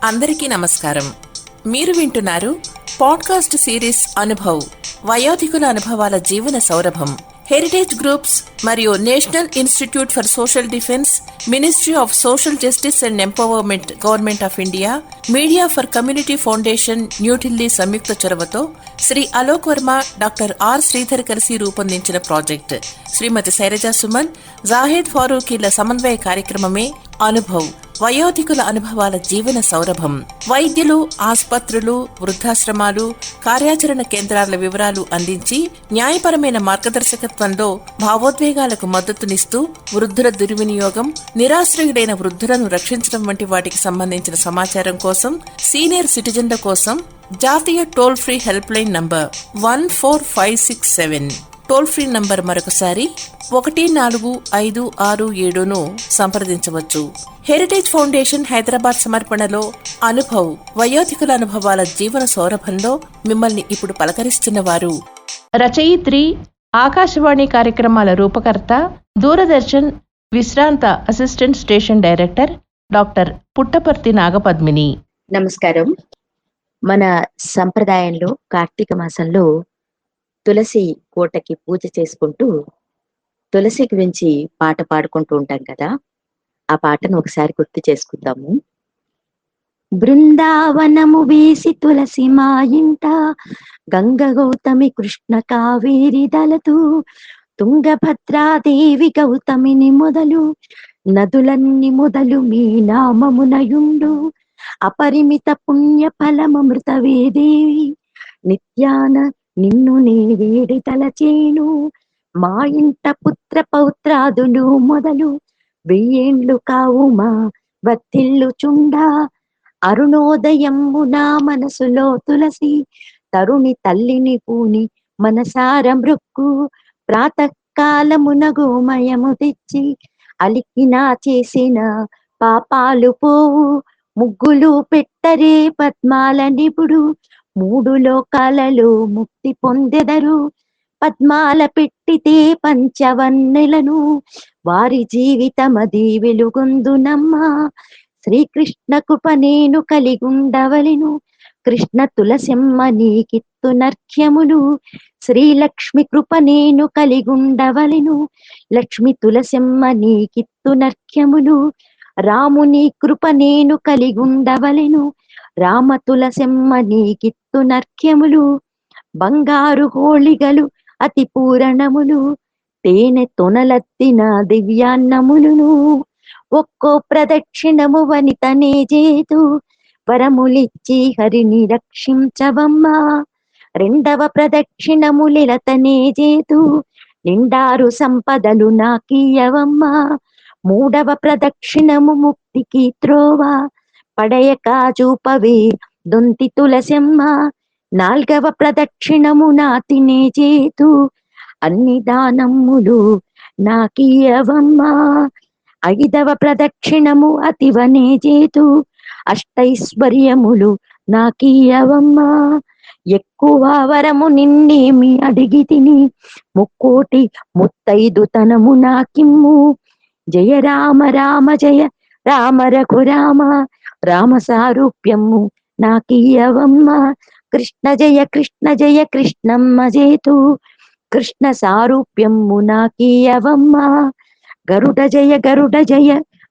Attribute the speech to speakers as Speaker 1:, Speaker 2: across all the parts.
Speaker 1: అందరికీ నమస్కారం. మీరు వింటున్నారు పాడ్కాస్ట్ సిరీస్ అనుభవ్, వయోధికుల అనుభవాల జీవన సౌరభం. హెరిటేజ్ గ్రూప్స్ మరియు national institute for social defence, ministry of social justice and empowerment, government of India, media for community foundation, New Delhi సంయుక్త చొరవతో శ్రీ అలోక్ వర్మ, డాక్టర్ ఆర్ శ్రీధర్ కలిసి రూపొందించిన ప్రాజెక్ట్, శ్రీమతి శైలజా సుమన్, జాహేద్ ఫారూఖీల సమన్వయ కార్యక్రమమే అనుభవ్, వయోధికుల అనుభవాల జీవన సౌరభం. వైద్యులు, ఆసుపత్రులు, వృద్ధాశ్రమాలు, కార్యాచరణ కేంద్రాల వివరాలు అందించి న్యాయపరమైన మార్గదర్శకత్వంలో భావోద్వేగాలకు మద్దతునిస్తూ వృద్ధుల దుర్వినియోగం, నిరాశ్రయుడైన వృద్ధులను రక్షించడం వంటి వాటికి సంబంధించిన సమాచారం కోసం సీనియర్ సిటిజన్ల కోసం జాతీయ toll free helpline number 14567, toll free number మరొకసారి 1456 సంప్రదించవచ్చు. హెరిటేజ్ ఫౌండేషన్ హైదరాబాద్ సమర్పణలో అనుభవ్, వయోధికుల అనుభవాల జీవన సౌరభంలో మిమ్మల్ని ఇప్పుడు పలకరిస్తున్న వారు రచయిత్రి, ఆకాశవాణి కార్యక్రమాల రూపకర్త, దూరదర్శన్ విశ్రాంత assistant station director doctor Puttaparthi Nagapadmini.
Speaker 2: నమస్కారం. మన సంప్రదాయంలో కార్తీక మాసంలో తులసి కోటకి పూజ చేసుకుంటూ తులసి గురించి పాట పాడుకుంటూ ఉంటాం కదా. ఆ పాటను ఒకసారి గుర్తు చేసుకుందాము. బృందావనము వేసి తులసి మా ఇంట, గంగ గౌతమి కృష్ణ కావేరి దళతు, తుంగభద్రాదేవి గౌతమిని మొదలు, నదులన్నీ మొదలు మీ నామమునయుండు, అపరిమిత పుణ్య ఫలమృతవే దేవి, నిత్యాన నిన్ను నీ వేడి తలచేను, మా ఇంట పుత్ర పౌత్రాదులు మొదలు, వెయ్యేండ్లు కావు మా వత్తిల్లు చుండా, అరుణోదయము నా మనసులో తులసి, తరుణి తల్లిని పూని మనసార మృక్కు, ప్రాతకాలమున గోమయము తెచ్చి, అలికినా చేసిన పాపాలు పోవు, ముగ్గులు పెట్టరే పద్మాల నిపుడు, మూడు లోకాలలో ముక్తి పొందెదరు, పద్మాల పెట్టితే పంచవన్నెలను, వారి జీవితమది వెలుగొందునమ్మ, శ్రీకృష్ణ కృప నేను కలిగుండవలెను, కృష్ణ తులసిమ్మ నీకిత్తు నర్ఘ్యములు, శ్రీలక్ష్మి కృప నేను కలిగుండవలెను, లక్ష్మి తులసిమ్మ నీకిత్తు నర్ఘ్యములు, రాముని కృప నేను కలిగుండవలెను, రామ తులసిమ్మ నీకిత్తు నర్ఘ్యములు, బంగారు హోళిగలు అతి పూరణములు, తేనె తొనలత్తిన దివ్యాన్నములును, ఒక్కో ప్రదక్షిణము వనితనే చేతు, వరములిచ్చి హరిని రక్షించవమ్మా, రెండవ ప్రదక్షిణము లిలతనే చేతు, నిండారు సంపదలు నాకీయవమ్మా, మూడవ ప్రదక్షిణము ముక్తికి త్రోవ, పడయక చూపవే దొంతి తులసమ్మ, నాల్గవ ప్రదక్షిణము నాతినే చేతు, అన్ని దానమ్ములు నాకీయవమ్మా, ఐదవ ప్రదక్షిణము అతివనే చేతు, అష్టైశ్వర్యములు నాకీయవమ్మా, ఎక్కువ వరము నిన్నేమి అడిగి తిని, ముక్కోటి ముత్తైదు తనము నాకిమ్ము, జయ రామ రామ జయ రామ రఘురామ, రామ సారూప్యము నాకీయవమ్మ, కృష్ణ జయ కృష్ణమ్మ చేతు, కృష్ణ సారూప్యము నాకీయవమ్మ, గరుడ జయ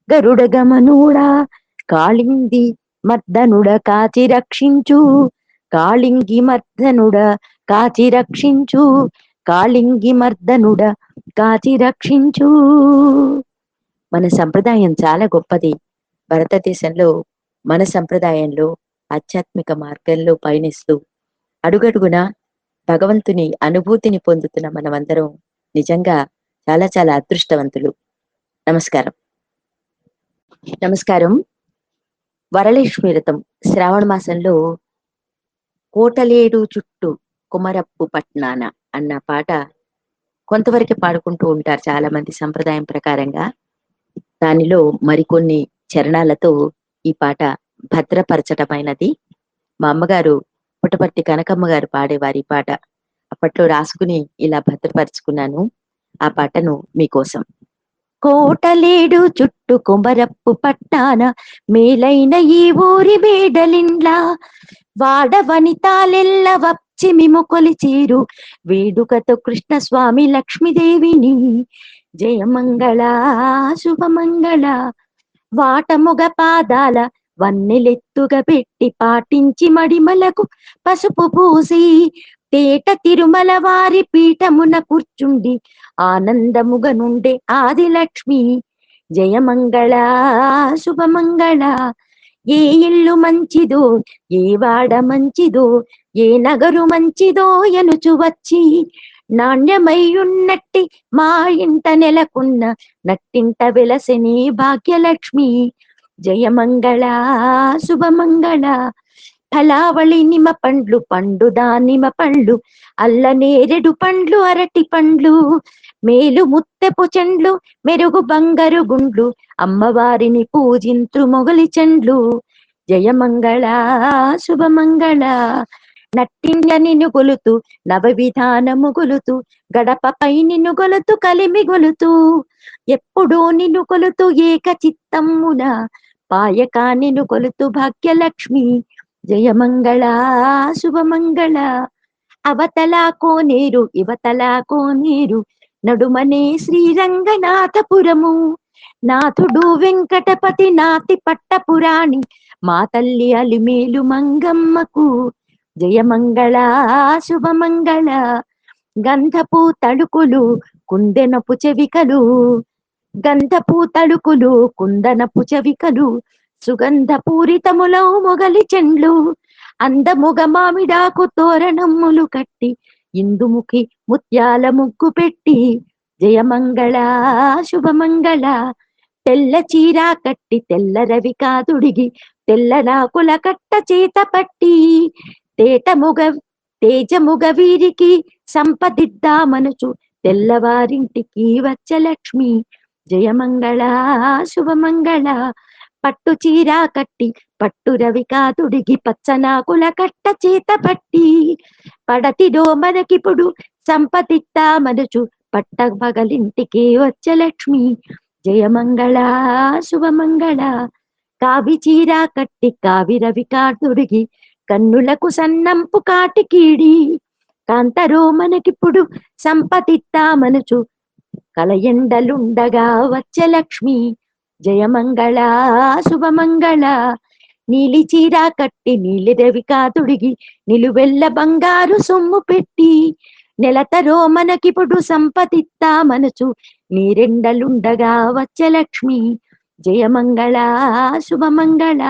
Speaker 2: గరుడ గమనుడా, కాళింది మర్దనుడ కాచి రక్షించు, కాళింగి మర్దనుడ కాచి రక్షించు, కాళింగి మర్దనుడ కాచి రక్షించు. మన సంప్రదాయం చాలా గొప్పది. భారతదేశంలో మన సంప్రదాయంలో ఆధ్యాత్మిక మార్గంలో పయనిస్తూ అడుగడుగున భగవంతుని అనుభూతిని పొందుతున్న మనమందరం నిజంగా చాలా చాలా అదృష్టవంతులు. నమస్కారం. నమస్కారం. వరలక్ష్మి వ్రతం శ్రావణ మాసంలో కోటలేడు చుట్టూ కుమరప్పు పట్నాన అన్న పాట కొంతవరకు పాడుకుంటూ ఉంటారు చాలా మంది సంప్రదాయం ప్రకారంగా. దానిలో మరికొన్ని చరణాలతో ఈ పాట భద్రపరచటమైనది. మా అమ్మగారు పుట్టపర్తి కనకమ్మ గారు పాడేవారి పాట. అప్పట్లో రాసుకుని ఇలా భద్రపరుచుకున్నాను. ఆ పాటను మీకోసం. కోటలేడు చుట్టు కొమరప్పు పట్టాన మేలైన ఈ ఊరి వేడలిండ్ల వాడ వనితాలెల్ల వచ్చి మిము కొలిచీరు వేడుకతో కృష్ణస్వామి లక్ష్మీదేవిని జయమంగళ శుభమంగళ వాటముగ పాదాల వన్నెలెత్తుగా పెట్టి పాటించి మడిమలకు పసుపు పూసి తేట తిరుమల వారి పీఠమున కూర్చుండి ఆనందముగ నుండే ఆదిలక్ష్మి జయమంగళ శుభమంగళ ఏ ఇల్లు మంచిదో ఏ వాడ మంచిదో ఏ నగరు మంచిదో ఎనుచు వచ్చి నాణ్యమై ఉన్నట్టి మా ఇంట నెలకున్న నట్టింట వెలసెని భాగ్యలక్ష్మి జయమంగళ శుభమంగళ ఫలావళి నిమ పండ్లు పండు దానిమ పండ్లు అల్ల నేరెడు పండ్లు అరటి పండ్లు మేలు ముత్తెపు చెండ్లు మెరుగు బంగారు గుండ్లు అమ్మవారిని పూజింతు మొగలి చెండ్లు జయమంగళ శుభమంగళ నట్టిండ్ల నిన్ను గొలుతూ నవ విధానము గొలుతూ గడపపై నిన్ను గొలుతూ కలిమి గొలుతూ ఎప్పుడూ నిన్ను కొలుతూ ఏక చిత్తమ్మున పాయకా నిన్ను కొలుతూ భాగ్యలక్ష్మి జయమంగళ శుభమంగళ అవతలా కోనేరు ఇవతలా కోనేరు నడుమనే శ్రీరంగనాథపురము నాథుడు వెంకటపతి నాతి పట్టపురాణి మా తల్లి అలిమేలు మంగమ్మకు జయమంగళ శుభమంగళ గంధపు తడుకులు కుందెనపు చెవికలు గంధపు తడుకులు కుందనపు చెవికలు సుగంధ పూరితములౌ మొగలి చెండ్లు అందముగ మామిడాకు తోరణములు కట్టి ఇందుముఖి ముత్యాల ముగ్గు పెట్టి జయమంగళ శుభమంగళ తెల్ల చీర కట్టి తెల్ల రవి కాదుడిగి తెల్ల నాకుల కట్ట చేత పట్టి తేజముగ వీరికి సంపదిద్దామనుచు తెల్లవారింటికి వచ్చలక్ష్మి జయమంగళ శుభమంగళ పట్టు చీర కట్టి పట్టు రవి కాదుడిగి పచ్చనాకుల కట్ట చేత పట్టి పడతిడో మనకిప్పుడు సంపదిద్దామనుచు పట్ట పగలింటికి వచ్చలక్ష్మి జయమంగళ శుభమంగళ కావి చీర కట్టి కావి రవి కాదుడిగి కన్నులకు సన్నంపు కాటికీడి కాంతరో మనకిప్పుడు సంపతిత్తామనుచు కలయండలుండగా వచ్చలక్ష్మి జయమంగళ శుభమంగళ నీలి చీర కట్టి నీలి రవి కాదుడిగి నిలువెల్ల బంగారు సొమ్ము పెట్టి నెలతరో మనకిప్పుడు సంపతిత్తామనుచు నీరెండలుండగా వచ్చలక్ష్మి జయమంగళ శుభమంగళ